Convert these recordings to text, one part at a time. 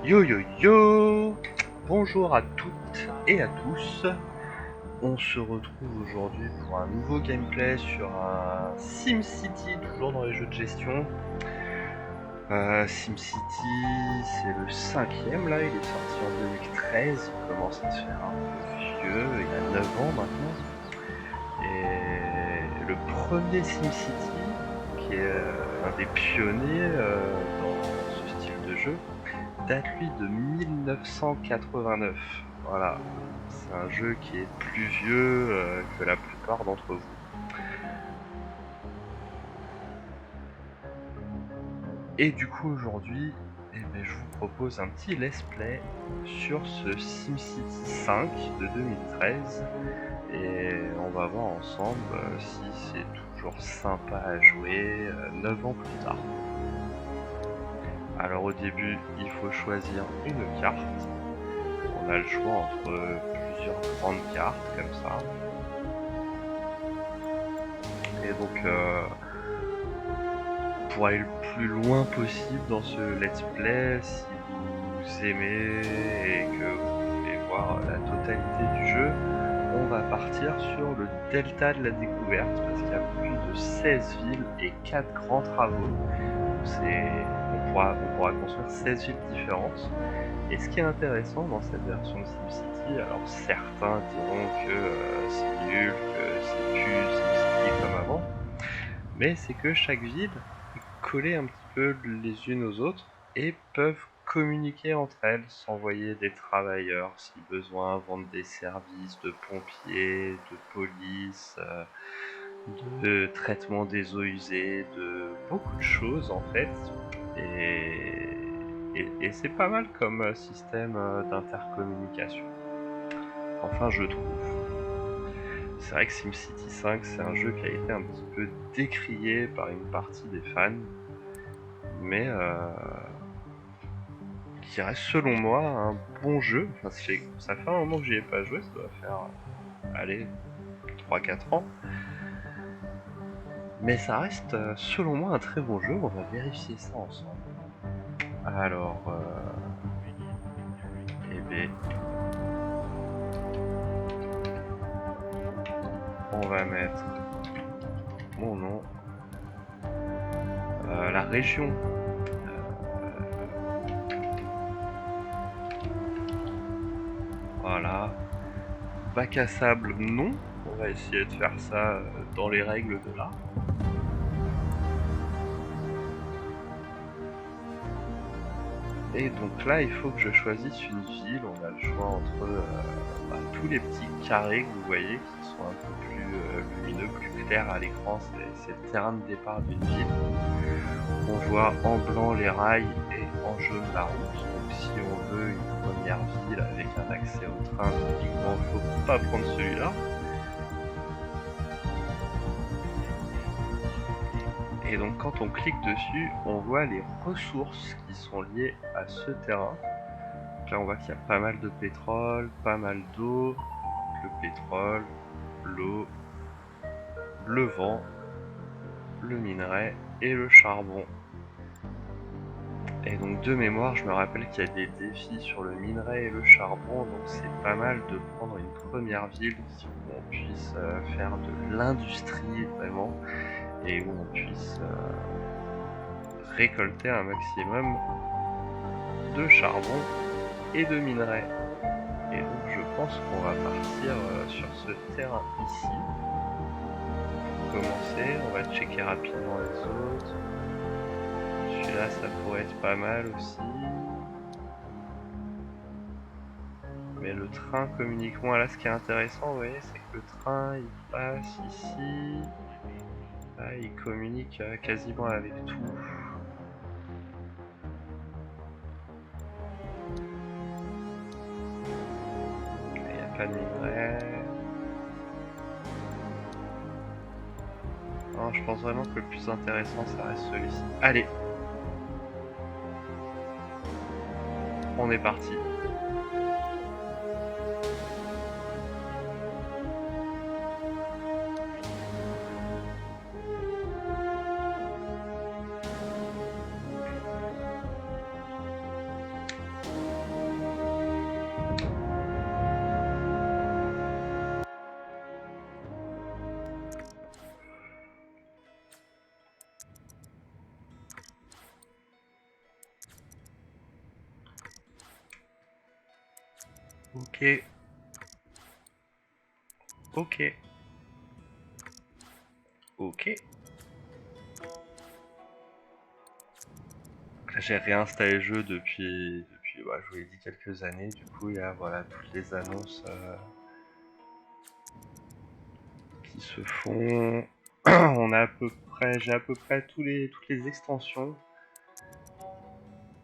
Yo yo yo! Bonjour à toutes et à tous. On se retrouve aujourd'hui pour un nouveau gameplay sur un SimCity, toujours dans les jeux de gestion. SimCity, c'est le cinquième là, il est sorti en 2013, il commence à se faire un peu vieux, il a 9 ans maintenant. Et le premier SimCity, qui est un des pionniers dans ce style de jeu, date lui de 1989. Voilà, c'est un jeu qui est plus vieux que la plupart d'entre vous. Et du coup aujourd'hui, je vous propose un petit let's play sur ce SimCity 5 de 2013. Et on va voir ensemble si c'est toujours sympa à jouer 9 ans plus tard. Alors au début, il faut choisir une carte. On a le choix entre plusieurs grandes cartes comme ça. Et donc pour aller le plus loin possible dans ce let's play, si vous aimez et que vous voulez voir la totalité du jeu, on va partir sur le delta de la découverte parce qu'il y a plus de 16 villes et 4 grands travaux. On pourra construire 16 villes différentes. Et ce qui est intéressant dans cette version de SimCity, alors certains diront que c'est nul, que c'est plus SimCity comme avant, mais c'est que chaque ville est collée un petit peu les unes aux autres et peuvent communiquer entre elles, s'envoyer des travailleurs si besoin, vendre des services de pompiers, de police, de traitement des eaux usées, de beaucoup de choses en fait. Et c'est pas mal comme système d'intercommunication. Enfin, je trouve. C'est vrai que SimCity 5, c'est un jeu qui a été un petit peu décrié par une partie des fans, mais qui reste selon moi un bon jeu. Enfin, ça fait un moment que j'y ai pas joué, ça doit faire, allez, 3-4 ans. Mais ça reste, selon moi, un très bon jeu. On va vérifier ça ensemble. Alors, eh bien, on va mettre mon nom, la région. Voilà. Bac à sable, non. On va essayer de faire ça dans les règles de l'art. Et donc là, il faut que je choisisse une ville. On a le choix entre tous les petits carrés que vous voyez qui sont un peu plus lumineux, plus clairs à l'écran. C'est le terrain de départ d'une ville. On voit en blanc les rails et en jaune la route. Donc si on veut une première ville avec un accès au train, typiquement, il ne faut pas prendre celui-là. Et donc quand on clique dessus, on voit les ressources qui sont liées à ce terrain. Là on voit qu'il y a pas mal de pétrole, pas mal d'eau, le pétrole, l'eau, le vent, le minerai et le charbon. Et donc de mémoire, je me rappelle qu'il y a des défis sur le minerai et le charbon, donc c'est pas mal de prendre une première ville où on puisse faire de l'industrie vraiment, et où on puisse récolter un maximum de charbon et de minerai. Et donc je pense qu'on va partir sur ce terrain ici. Pour commencer, on va checker rapidement les autres. Celui-là, ça pourrait être pas mal aussi. Mais le train communique moins. Là, ce qui est intéressant, vous voyez, c'est que le train, il passe ici. Là, il communique quasiment avec tout. Il n'y a pas de minerai. Non, je pense vraiment que le plus intéressant, ça reste celui-ci. Allez! On est parti. Ok. Ok. Ok. Là, j'ai réinstallé le jeu depuis bah, je vous l'ai dit, quelques années. Du coup, il y a voilà, toutes les annonces qui se font. On a j'ai à peu près toutes les extensions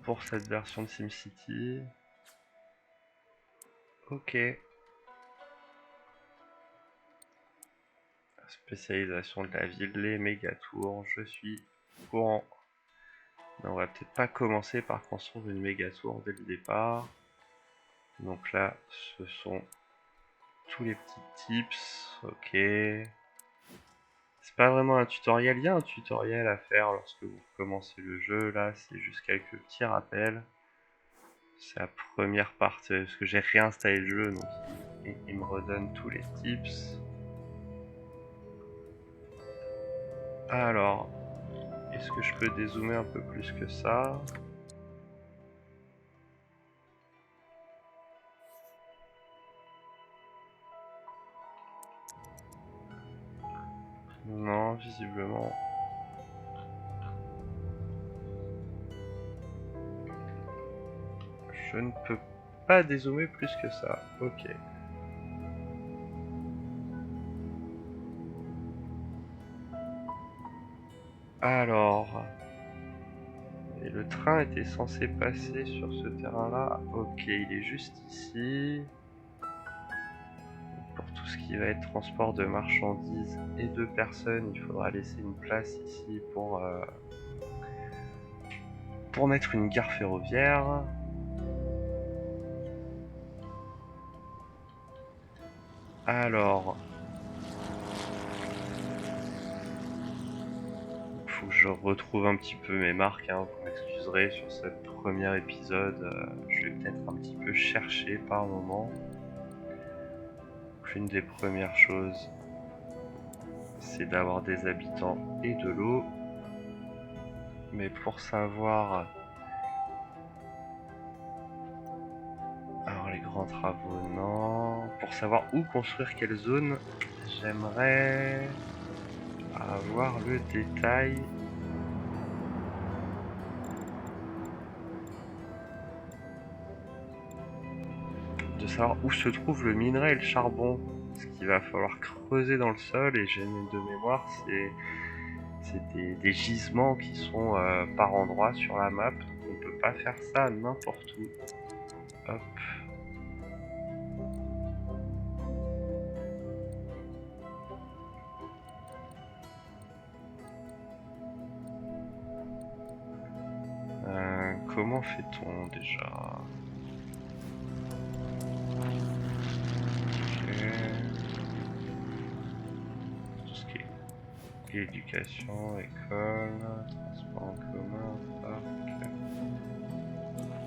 pour cette version de SimCity. Ok. Spécialisation de la ville, les méga tours, je suis au courant. Mais on va peut-être pas commencer par construire une méga tour dès le départ. Donc là, ce sont tous les petits tips. Ok. C'est pas vraiment un tutoriel, il y a un tutoriel à faire lorsque vous commencez le jeu. Là, c'est juste quelques petits rappels. C'est la première partie, parce que j'ai réinstallé le jeu, donc il me redonne tous les tips. Alors, est-ce que je peux dézoomer un peu plus que ça? Non, visiblement. Je ne peux pas dézoomer plus que ça. Ok. Alors... Et le train était censé passer sur ce terrain-là. Ok, il est juste ici. Pour tout ce qui va être transport de marchandises et de personnes, il faudra laisser une place ici pour mettre une gare ferroviaire. Alors... faut que je retrouve un petit peu mes marques, hein. Vous m'excuserez sur ce premier épisode. Je vais peut-être un petit peu chercher par moment. Une des premières choses, c'est d'avoir des habitants et de l'eau. Mais pour savoir... Alors les grands travaux, non. Pour savoir où construire quelle zone, j'aimerais avoir le détail. De savoir où se trouve le minerai et le charbon. Ce qu'il va falloir creuser dans le sol, et j'ai de mémoire, c'est des gisements qui sont par endroits sur la map. Donc on peut pas faire ça n'importe où. Hop. Comment fait-on déjà? Tout ce qui est éducation, école, transport en commun, parc.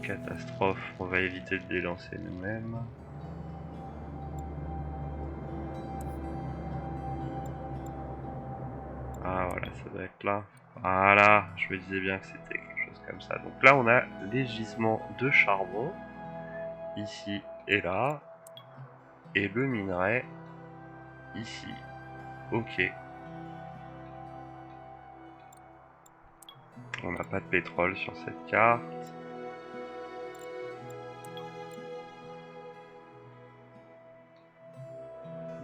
Catastrophe, on va éviter de les lancer nous-mêmes. Ah voilà, ça doit être là. Voilà, je me disais bien que c'était quelque chose comme ça. Donc là, on a les gisements de charbon, ici et là, et le minerai, ici. Ok. On n'a pas de pétrole sur cette carte.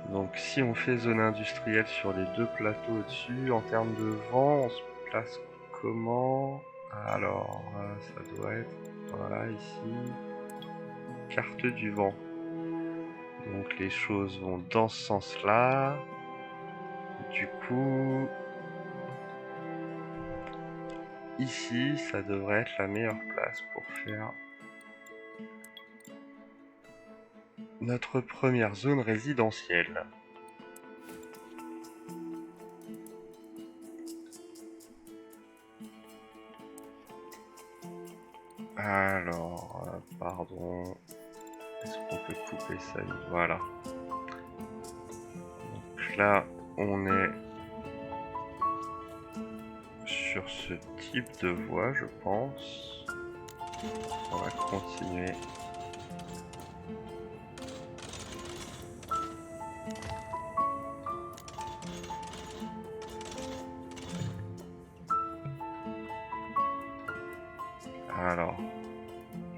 Donc si on fait zone industrielle sur les deux plateaux au-dessus, en termes de vent, on se place comment? Alors, ça doit être, voilà, ici, carte du vent. Donc les choses vont dans ce sens-là. Du coup, ici, ça devrait être la meilleure place pour faire notre première zone résidentielle. Alors, pardon. Est-ce qu'on peut couper ça? Voilà. Donc là, on est sur ce type de voie, je pense. On va continuer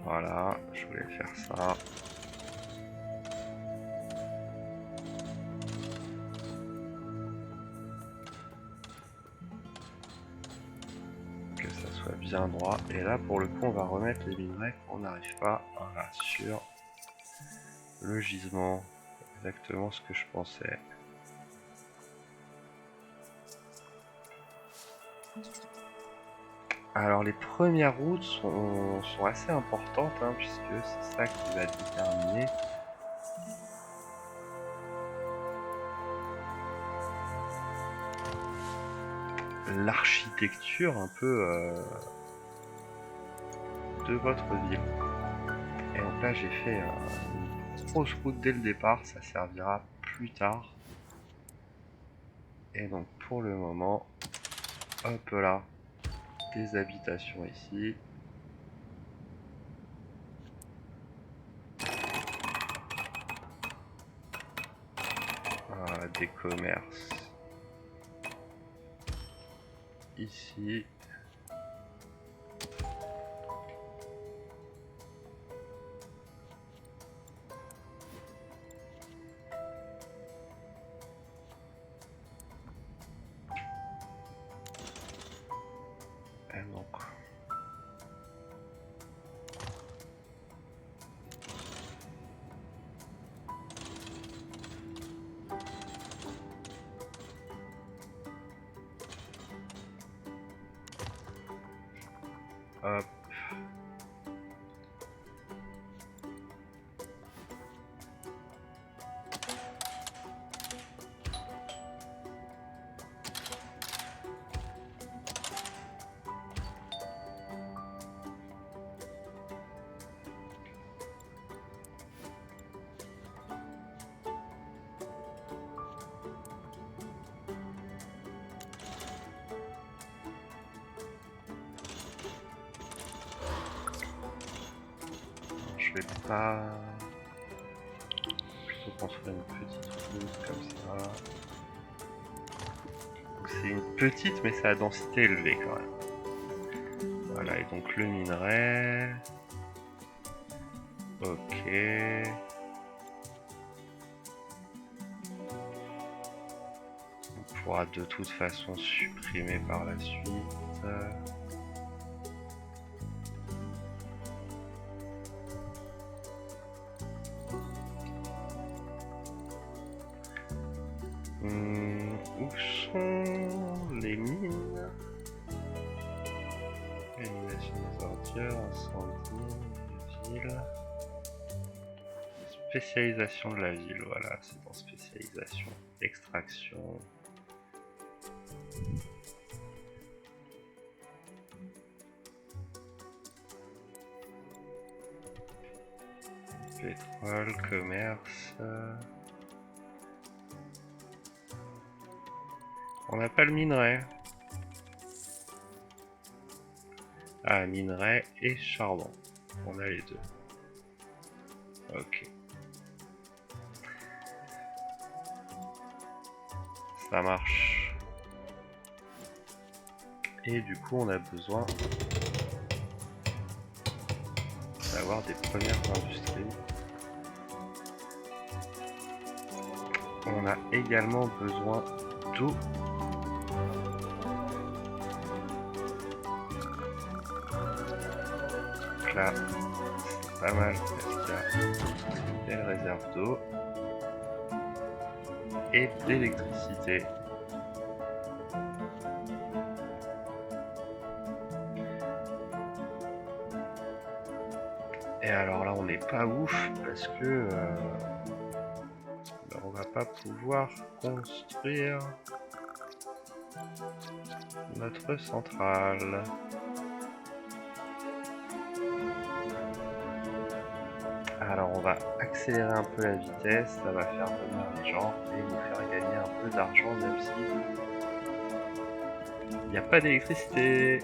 Voilà, je voulais faire ça. Que ça soit bien droit. Et là, pour le coup, on va remettre les minerais qu'on n'arrive pas. Voilà, sur le gisement. Exactement ce que je pensais. Alors les premières routes sont assez importantes, hein, puisque c'est ça qui va déterminer l'architecture un peu de votre ville. Et donc là j'ai fait une grosse route dès le départ, ça servira plus tard. Et donc pour le moment, hop là, des habitations ici. Des commerces ici. Et donc hop. Je vais pas plutôt construire une petite route comme ça. C'est une petite mais c'est à densité élevée quand même. Voilà, et donc le minerai. Ok. On pourra de toute façon supprimer par la suite. Où sont les mines? Élimination des ordures, incendie, ville. Spécialisation de la ville, voilà, c'est dans spécialisation. Extraction. Pétrole, commerce. On n'a pas le minerai. Ah, minerai et charbon. On a les deux. Ok. Ça marche. Et du coup, on a besoin d'avoir des premières industries. On a également besoin d'eau. Donc là, c'est pas mal parce qu'il y a une belle réserve d'eau et d'électricité. Et alors là, on n'est pas ouf parce que on va pas pouvoir construire notre centrale. Alors on va accélérer un peu la vitesse, ça va faire venir les gens et nous faire gagner un peu d'argent même si il n'y a pas d'électricité.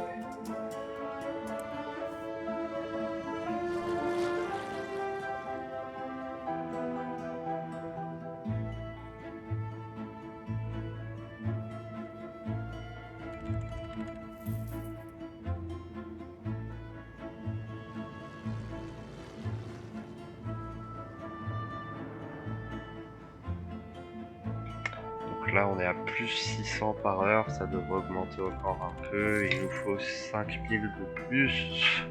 Donc là on est à plus 600 par heure, ça devrait augmenter encore un peu, il nous faut 5000 de plus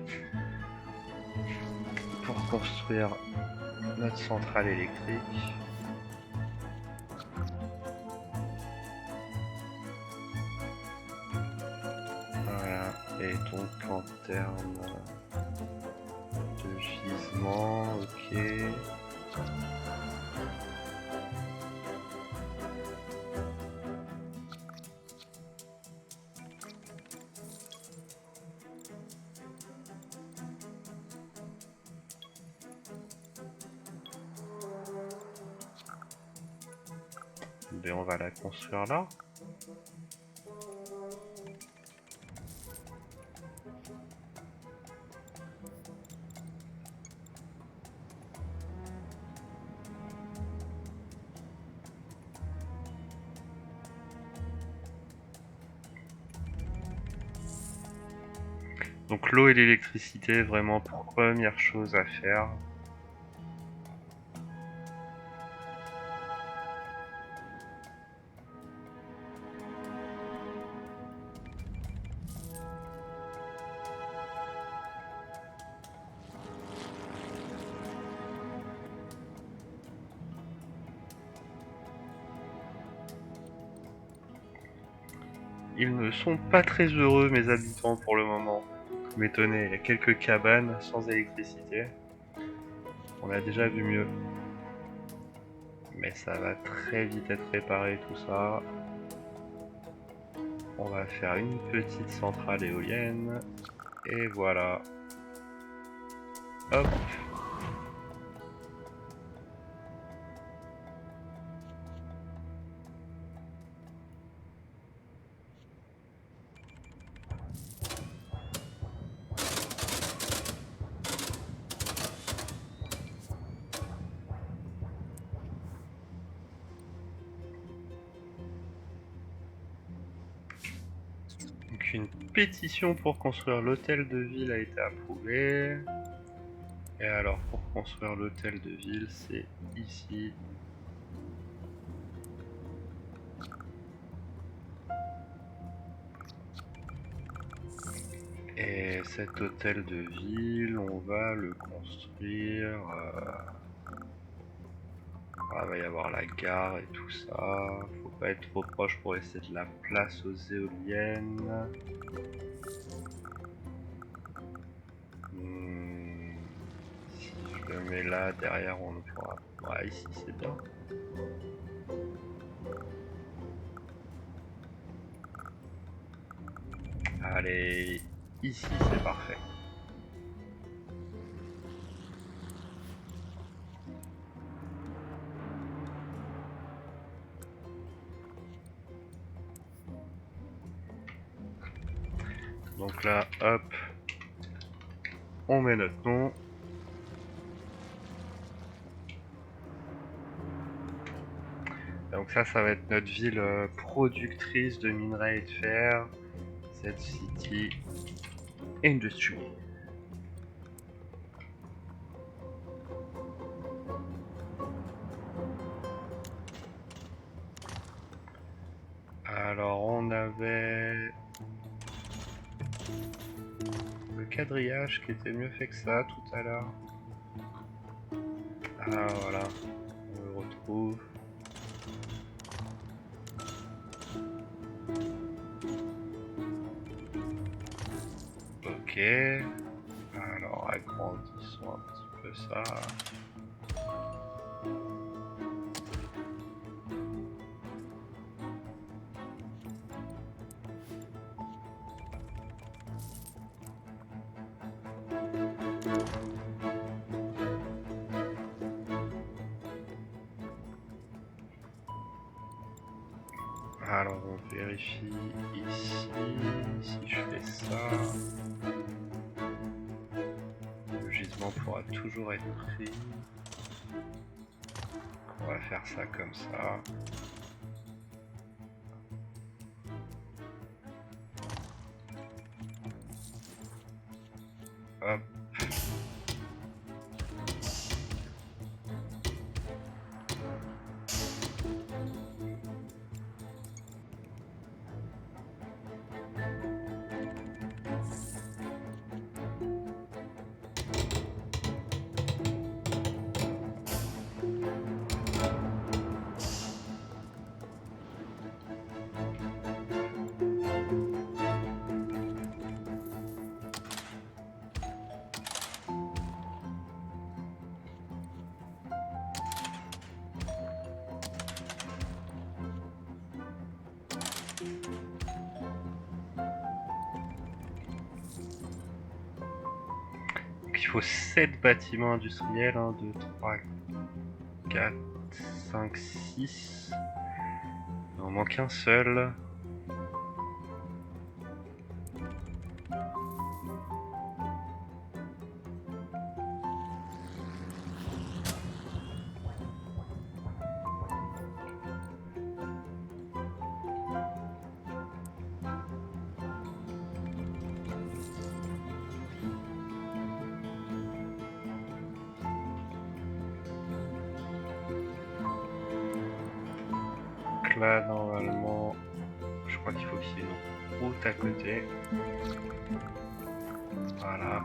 pour construire notre centrale électrique. Voilà, et donc en termes de gisement, ok. Ben on va la construire là. Donc l'eau et l'électricité, vraiment première chose à faire. Ils ne sont pas très heureux, mes habitants, pour le moment. Vous m'étonnez, il y a quelques cabanes sans électricité. On a déjà vu mieux. Mais ça va très vite être réparé tout ça. On va faire une petite centrale éolienne. Et voilà. Hop. Donc une pétition pour construire l'hôtel de ville a été approuvée. Et alors pour construire l'hôtel de ville, c'est ici. Et cet hôtel de ville, on va le construire... Ah, il va y avoir la gare et tout ça. Faut pas être trop proche pour laisser de la place aux éoliennes. Si je le mets là, derrière on pourra... Ouais, ici c'est bien. Allez, ici c'est parfait. Donc là, hop, on met notre nom. Donc ça va être notre ville productrice de minerais et de fer. Z-City Industry. Alors on avait le quadrillage qui était mieux fait que ça tout à l'heure. Ah voilà, on le retrouve. Ok, alors agrandissons un petit peu ça. Alors on vérifie ici, si je fais ça, le gisement pourra toujours être pris. On va faire ça comme ça. Hop. il faut 7 bâtiments industriels. 1, 2, 3, 4, 5, 6. Il en manque un seul. Donc là, normalement, je crois qu'il faut qu'il y ait une route à côté. Voilà.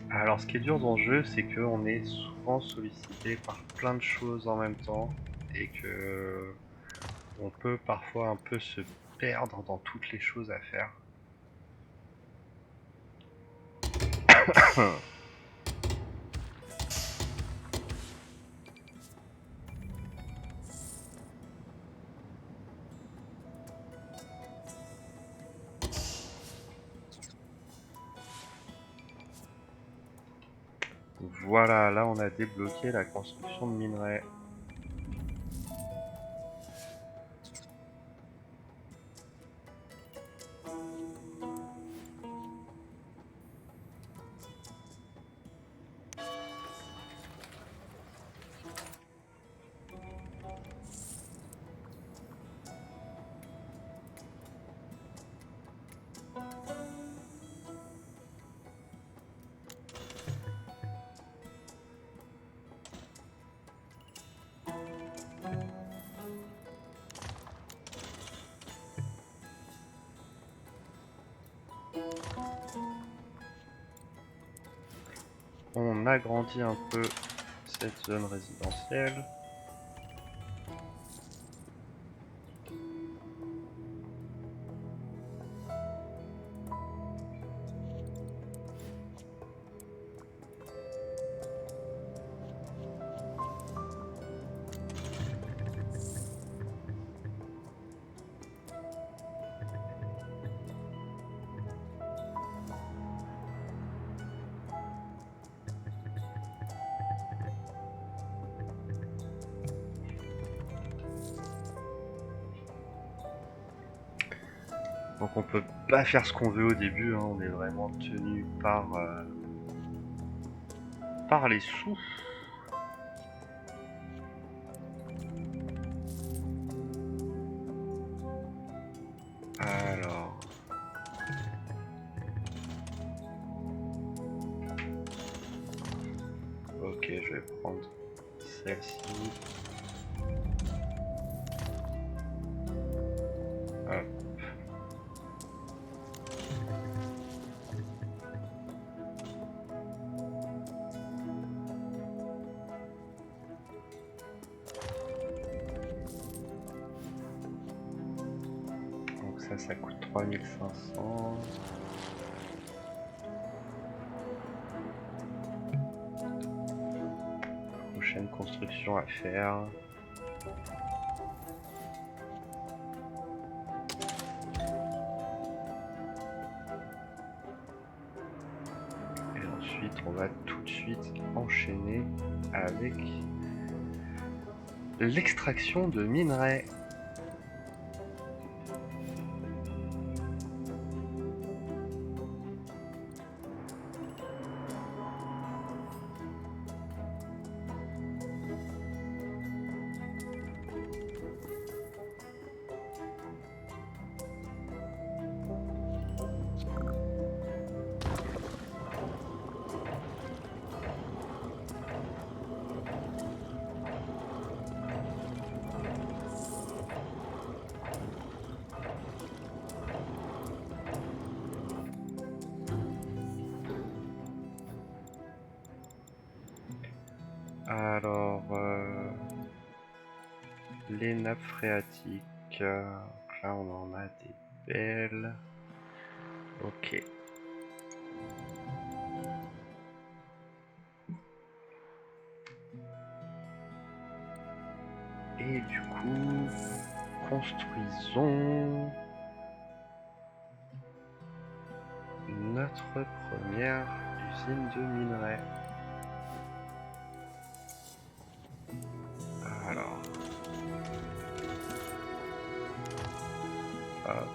Alors ce qui est dur dans le jeu, c'est qu'on est souvent sollicité par plein de choses en même temps et que on peut parfois un peu se perdre dans toutes les choses à faire. Voilà, là on a débloqué la construction de minerais. On agrandit un peu cette zone résidentielle. Donc on peut pas faire ce qu'on veut au début, on est vraiment tenu par les sous. Alors... Ok, je vais prendre celle-ci. Hop. Donc ça coûte 3500. Prochaine construction à faire. Et ensuite, on va tout de suite enchaîner avec l'extraction de minerais. Alors, les nappes phréatiques. Donc là, on en a des belles. Ok. Et du coup, construisons notre première usine de minerai. Alors, hop.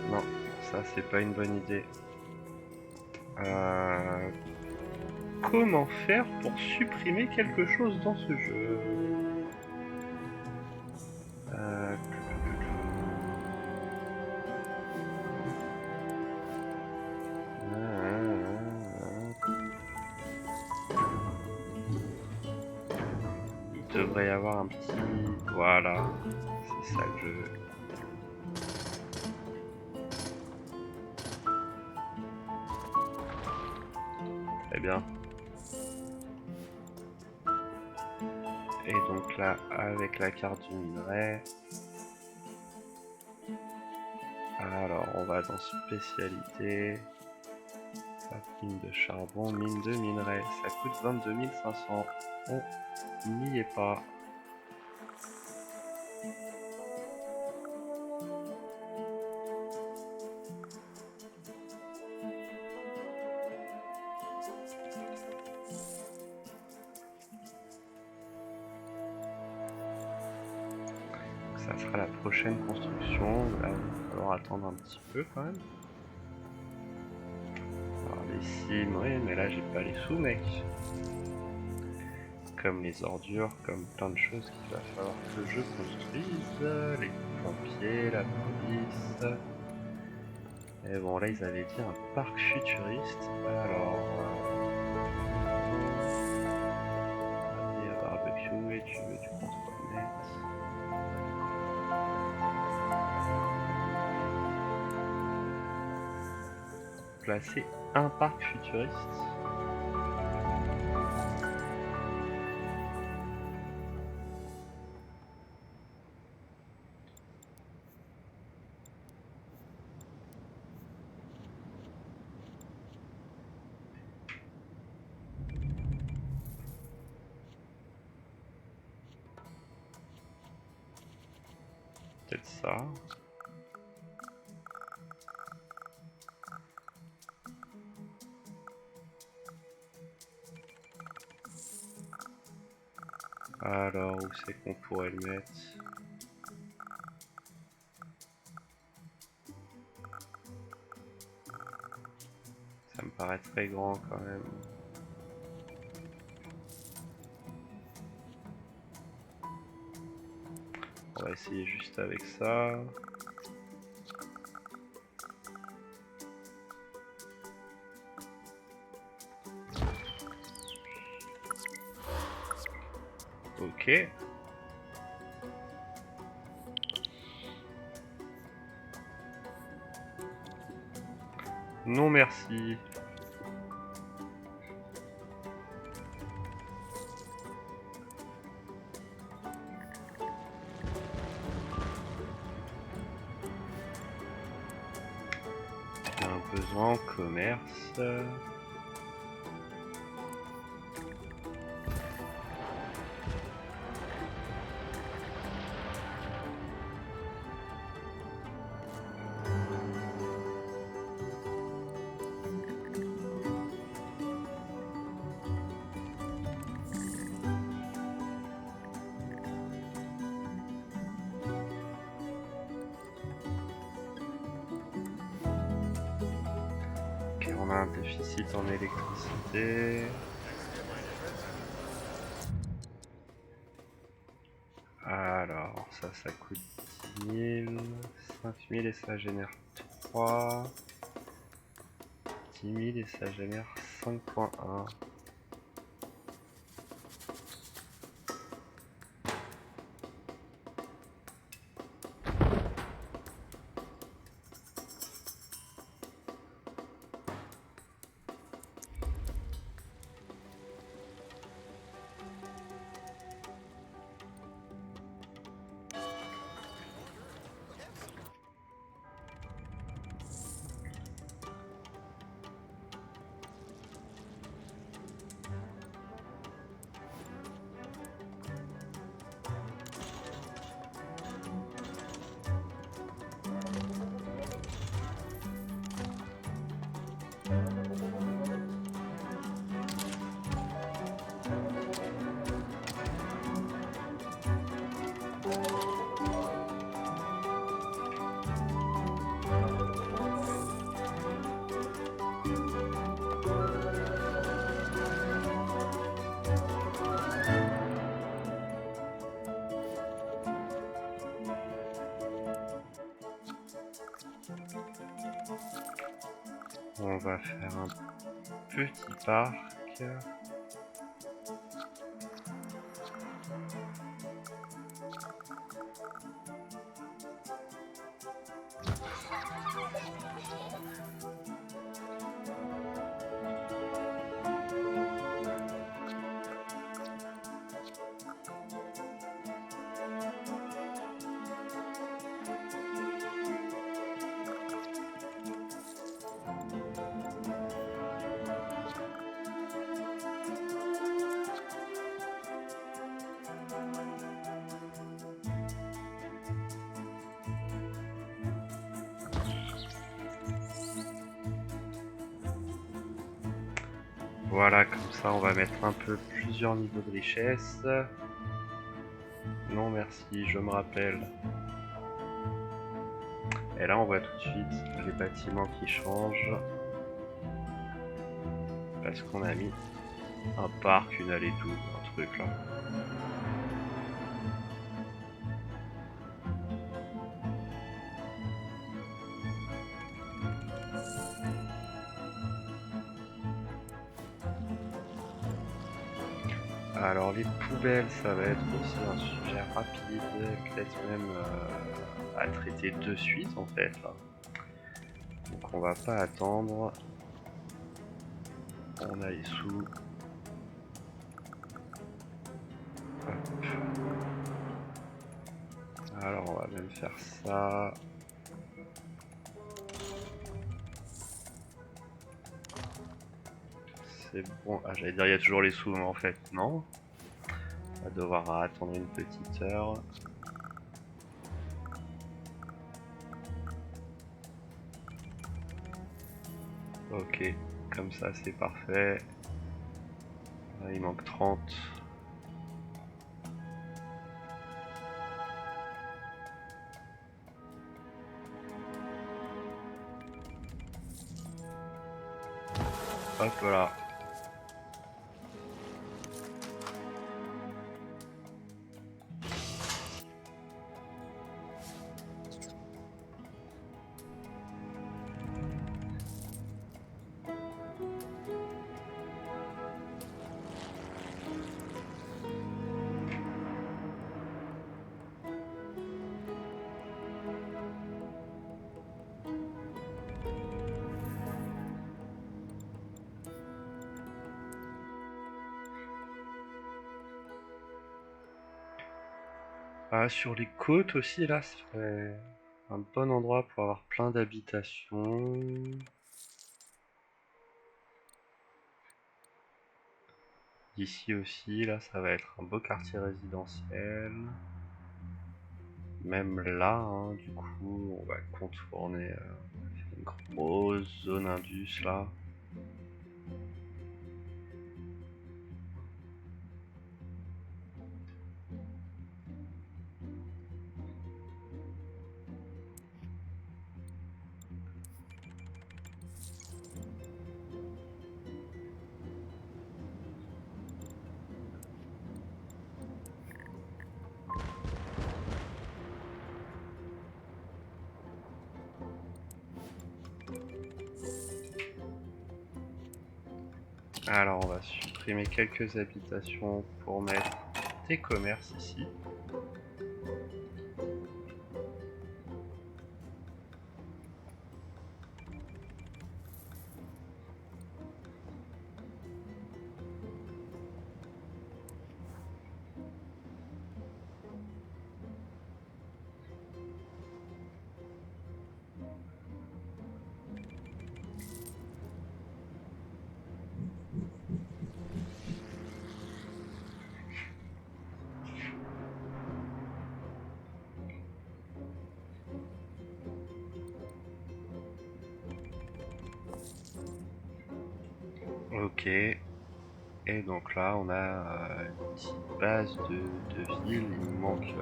Non, ça c'est pas une bonne idée. Comment faire pour supprimer quelque chose dans ce jeu? Il devrait y avoir un petit... Voilà, c'est ça que je veux. Très bien. Et donc là, avec la carte du minerai... Alors, on va dans spécialité. Mine de charbon, mine de minerai. Ça coûte 22 500. On n'y est pas. Ça sera la prochaine construction. Là, il va falloir attendre un petit peu quand même. Alors, les cimes, oui, mais là, j'ai pas les sous, mec. Comme les ordures, comme plein de choses qu'il va falloir que je construise. Les pompiers, la police. Et bon, là, ils avaient dit un parc futuriste. Alors... barbecue, et tu veux du contrôle net. Placer un parc futuriste. Peut-être ça. Alors, où c'est qu'on pourrait le mettre? Ça me paraît très grand quand même. On va essayer juste avec ça. Ok. Non merci. Il y a un besoin en commerce. Ok, on a un déficit en électricité. Alors, ça coûte 10 000, 5 000 et ça génère 3. 10 000 et ça génère 5.1. On va faire un petit parc. Voilà, comme ça on va mettre un peu plusieurs niveaux de richesse. Non merci, je me rappelle. Et là on voit tout de suite les bâtiments qui changent. Parce qu'on a mis un parc, une allée double, un truc là. Alors les poubelles, ça va être aussi un sujet rapide, peut-être même à traiter de suite en fait là. Donc on va pas attendre. On a les sous. Hop. Alors on va même faire ça. C'est bon. Ah j'allais dire il y a toujours les sous, mais en fait non. On va devoir attendre une petite heure. Ok, comme ça c'est parfait. Là, il manque 30. Hop voilà. Ah, sur les côtes aussi, là, ce serait un bon endroit pour avoir plein d'habitations. Ici aussi, là, ça va être un beau quartier résidentiel. Même là, hein, du coup, on va contourner une grosse zone indus, là. Alors, on va supprimer quelques habitations pour mettre des commerces ici. Ok. Et donc là, on a une petite base de ville. Il nous manque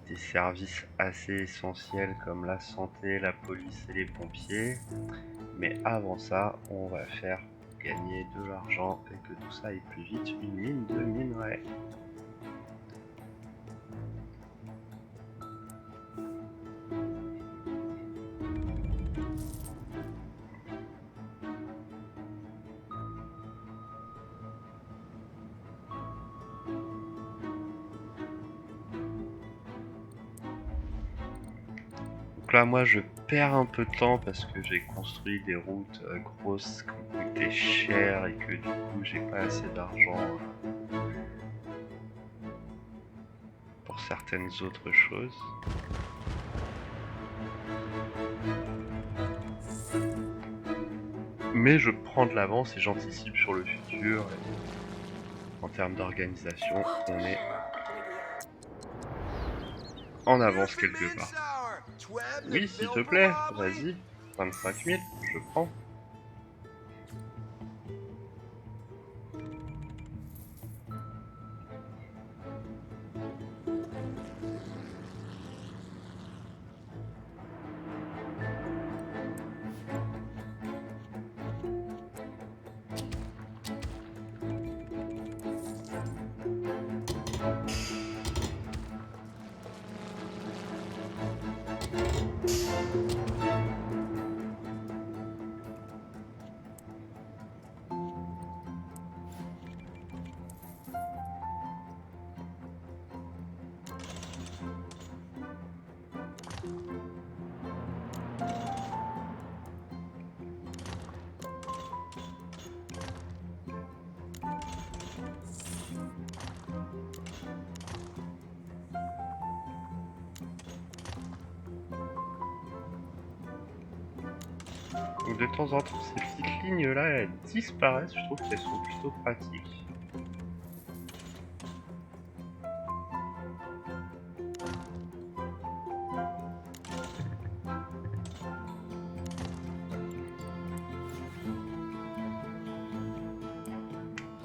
des services assez essentiels comme la santé, la police et les pompiers. Mais avant ça, on va faire gagner de l'argent et que tout ça aille plus vite, une mine de minerai. là, moi, je perds un peu de temps parce que j'ai construit des routes grosses qui ont coûté cher et que du coup, j'ai pas assez d'argent pour certaines autres choses. Mais je prends de l'avance et j'anticipe sur le futur. Et en termes d'organisation, on est en avance quelque part. Oui, s'il te plaît, vas-y. 25 000, je prends. Donc de temps en temps, ces petites lignes-là, elles disparaissent. Je trouve qu'elles sont plutôt pratiques.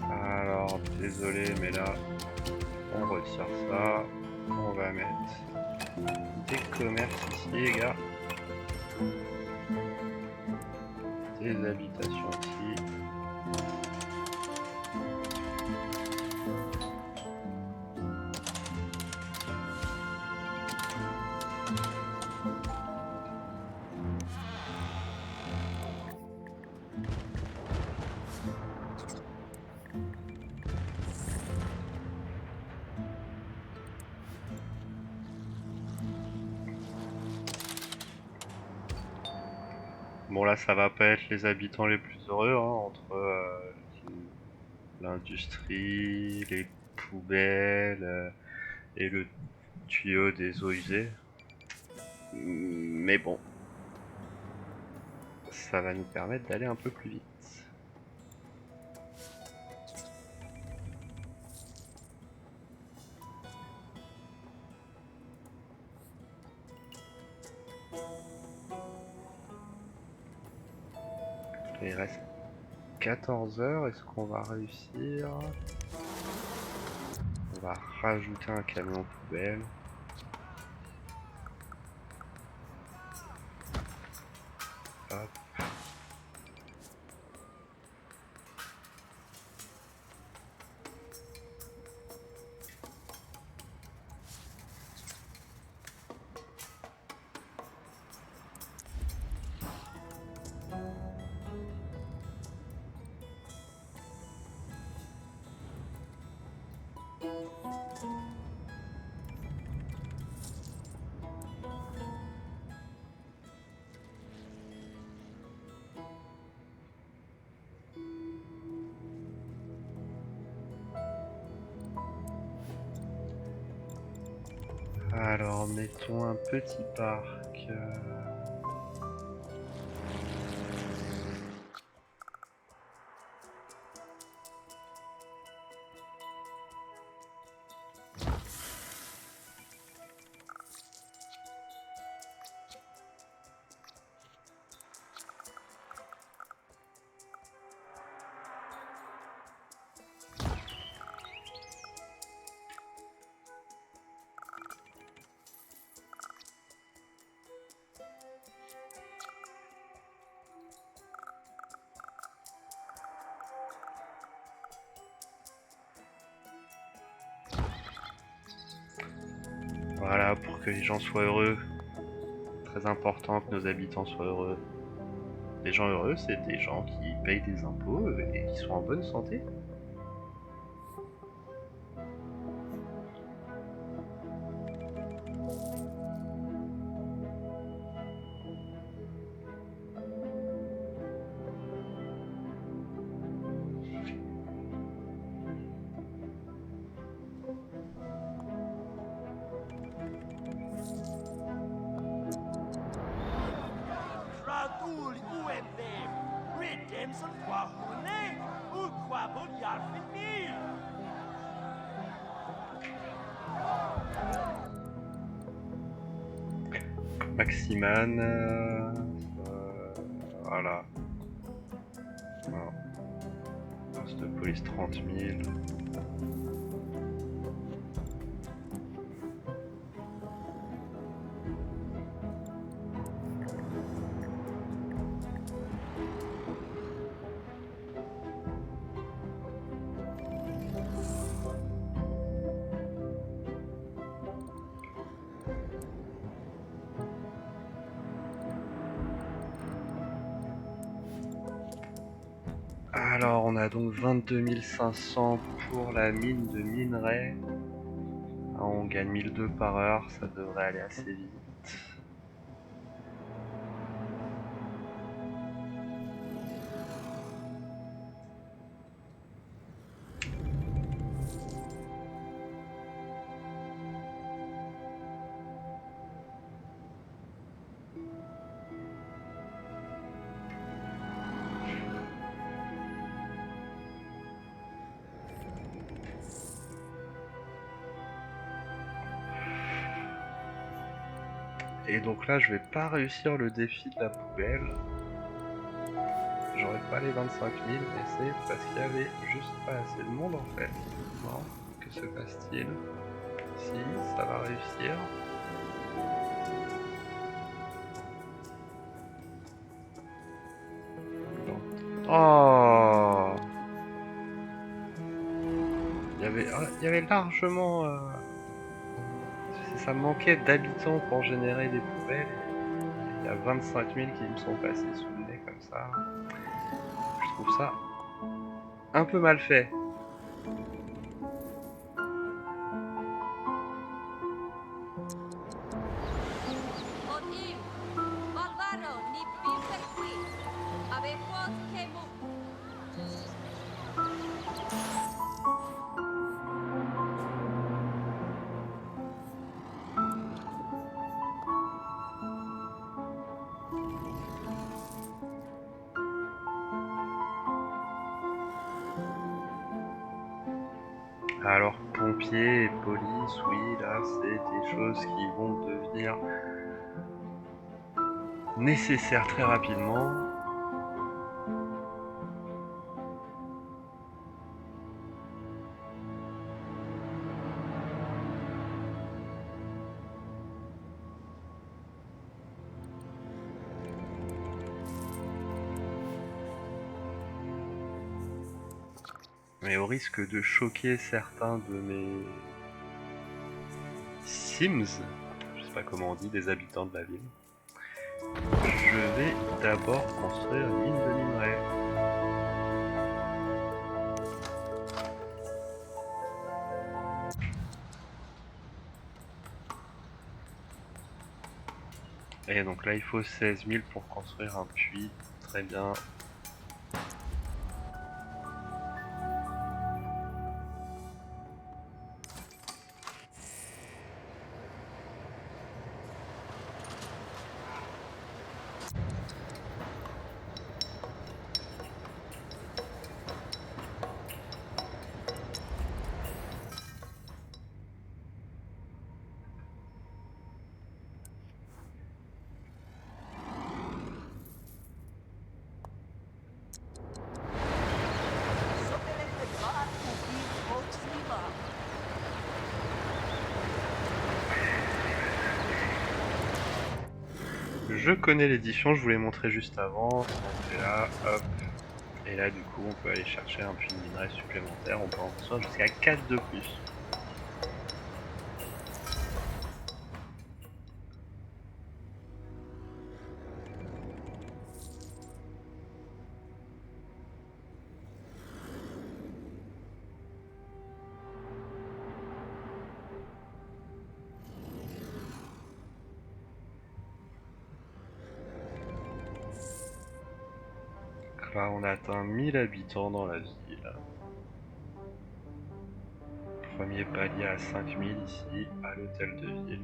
Alors, désolé, mais là, on retire ça. On va mettre des commerces ici, les gars. Des habitations ici. Bon là, ça va pas être les habitants les plus heureux, hein, entre l'industrie, les poubelles et le tuyau des eaux usées. Mais bon, ça va nous permettre d'aller un peu plus vite. Il reste 14 heures, est-ce qu'on va réussir? On va rajouter un camion poubelle. Hop. Alors, mettons un petit parc. Voilà, pour que les gens soient heureux. Très important que nos habitants soient heureux. Les gens heureux, c'est des gens qui payent des impôts et qui sont en bonne santé. Maximan, voilà. Poste de police 30 000. Alors on a donc 22 500 pour la mine de minerai. On gagne 1002 par heure, ça devrait aller assez vite. Et donc là, je vais pas réussir le défi de la poubelle. J'aurais pas les 25 000, mais c'est parce qu'il y avait juste pas assez de monde en fait. Non, que se passe-t-il? Si, ça va réussir. Oh, il y avait largement... ça manquait d'habitants pour générer des poubelles. Il y a 25 000 qui me sont passés sous le nez comme ça. Je trouve ça un peu mal fait. Alors pompiers et police, oui, là c'est des choses qui vont devenir nécessaires très rapidement. Mais au risque de choquer certains de mes Sims, je sais pas comment on dit, des habitants de la ville, je vais d'abord construire une mine de minerai. Et donc là il faut 16 000 pour construire un puits, très bien. Je connais l'édition, je vous l'ai montré juste avant, on fait là, hop, et là du coup on peut aller chercher un puits de minerai supplémentaire, on peut en construire jusqu'à 4 de plus. Là on atteint 1000 habitants dans la ville. Premier palier à 5000 ici, à l'hôtel de ville.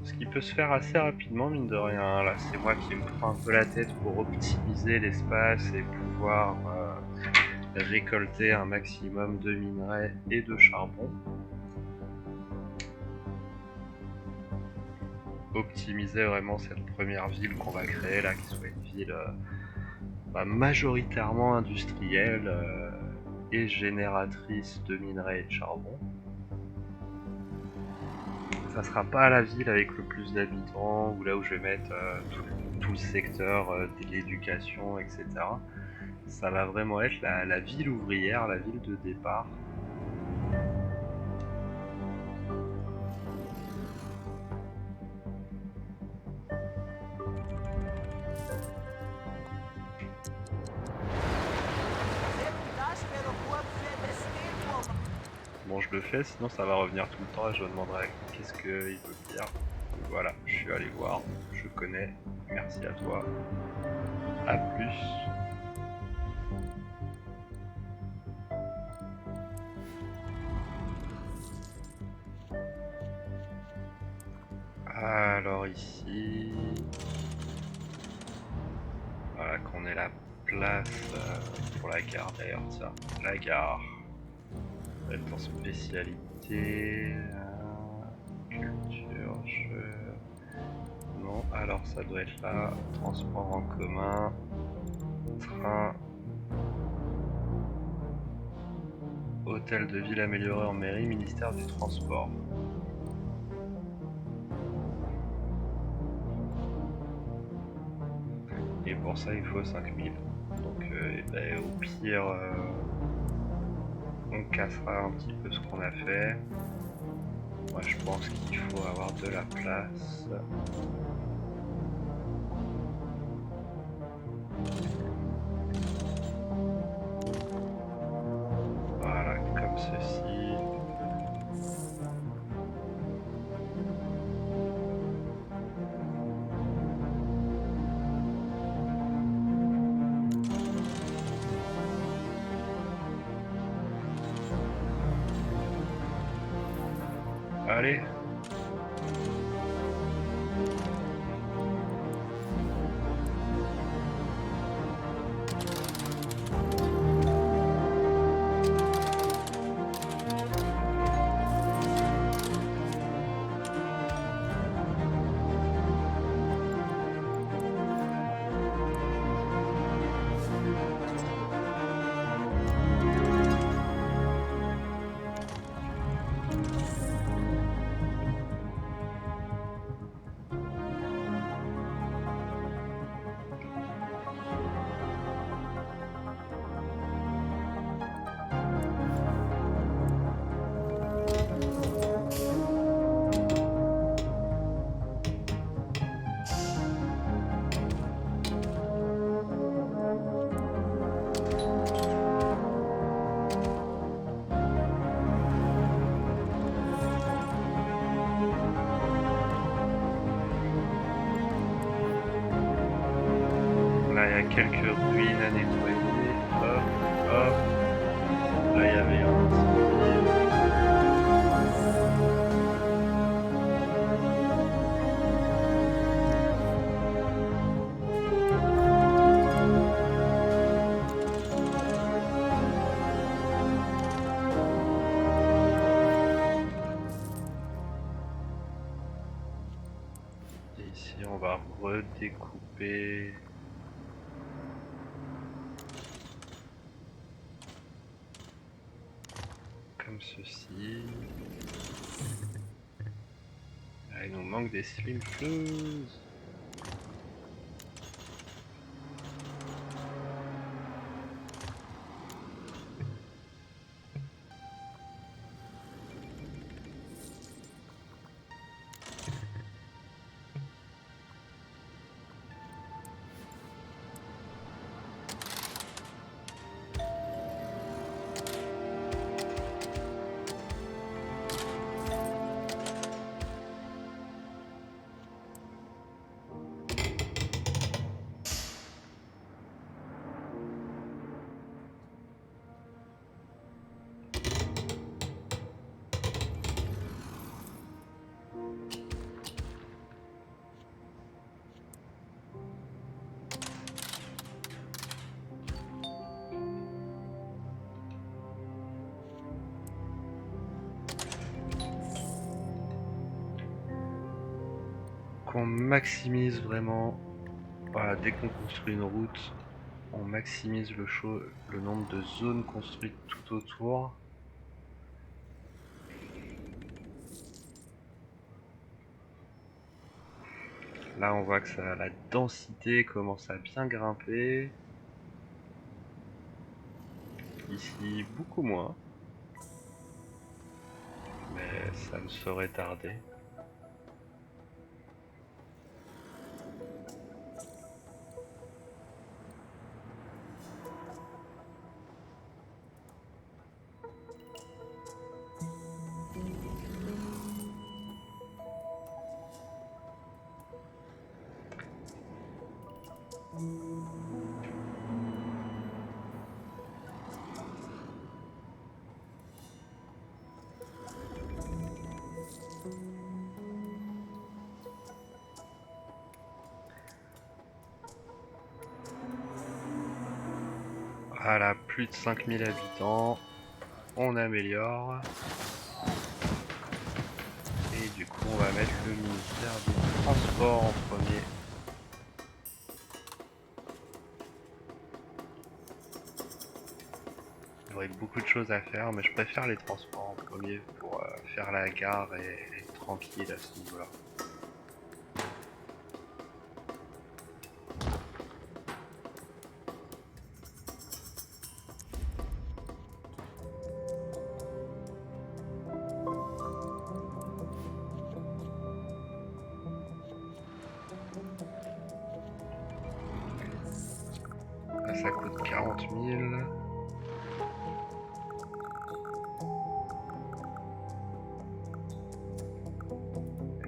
Ce qui peut se faire assez rapidement mine de rien. Là c'est moi qui me prends un peu la tête pour optimiser l'espace et pouvoir récolter un maximum de minerais et de charbon. optimiser vraiment cette première ville qu'on va créer là, qui soit une ville majoritairement industrielle et génératrice de minerais et de charbon. Ça sera pas la ville avec le plus d'habitants ou là où je vais mettre tout le secteur de l'éducation, etc. Ça va vraiment être la ville ouvrière, la ville de départ. Bon, je le fais, sinon ça va revenir tout le temps et je me demanderai qu'est-ce qu'il veut dire. Voilà, je suis allé voir, je connais, merci à toi. A plus. Alors ici, voilà qu'on ait la place pour la gare d'ailleurs, tiens, la gare. Ça va être en spécialité, culture, jeu. Non, alors ça doit être là, transport en commun, train, hôtel de ville amélioré en mairie, ministère du transport. Et pour ça il faut 5000. Donc au pire on cassera un petit peu ce qu'on a fait. Moi je pense qu'il faut avoir de la place. Voilà, comme ceci. Allez. Là, il y a quelques ruines à nettoyer. Hop, hop. Là, il y avait un incendie. Et ici, on va redécouper. Comme ceci. Ah, il nous manque des slim flues. qu'on maximise vraiment, voilà, dès qu'on construit une route, on maximise le nombre de zones construites tout autour. Là on voit que la densité commence à bien grimper. Ici beaucoup moins, mais ça ne saurait tarder. Voilà, plus de 5000 habitants, on améliore. Et du coup on va mettre le ministère des Transports en premier. Il y aurait beaucoup de choses à faire, mais je préfère les transports en premier pour faire la gare et être tranquille à ce niveau-là. Ça coûte 40 000.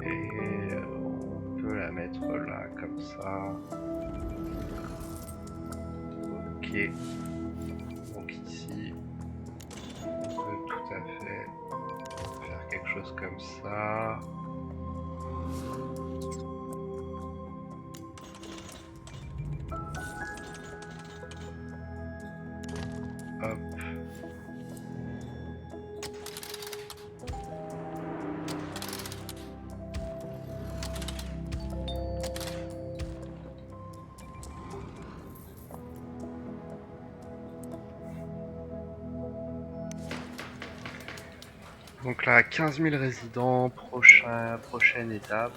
Et on peut la mettre là, comme ça. Ok. Donc ici, on peut tout à fait faire quelque chose comme ça. Hop. Donc là, 15 000 résidents, prochaine étape.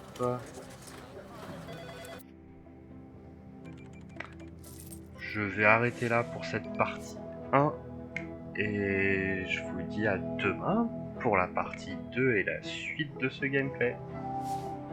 Je vais arrêter là pour cette partie 1 et je vous dis à demain pour la partie 2 et la suite de ce gameplay.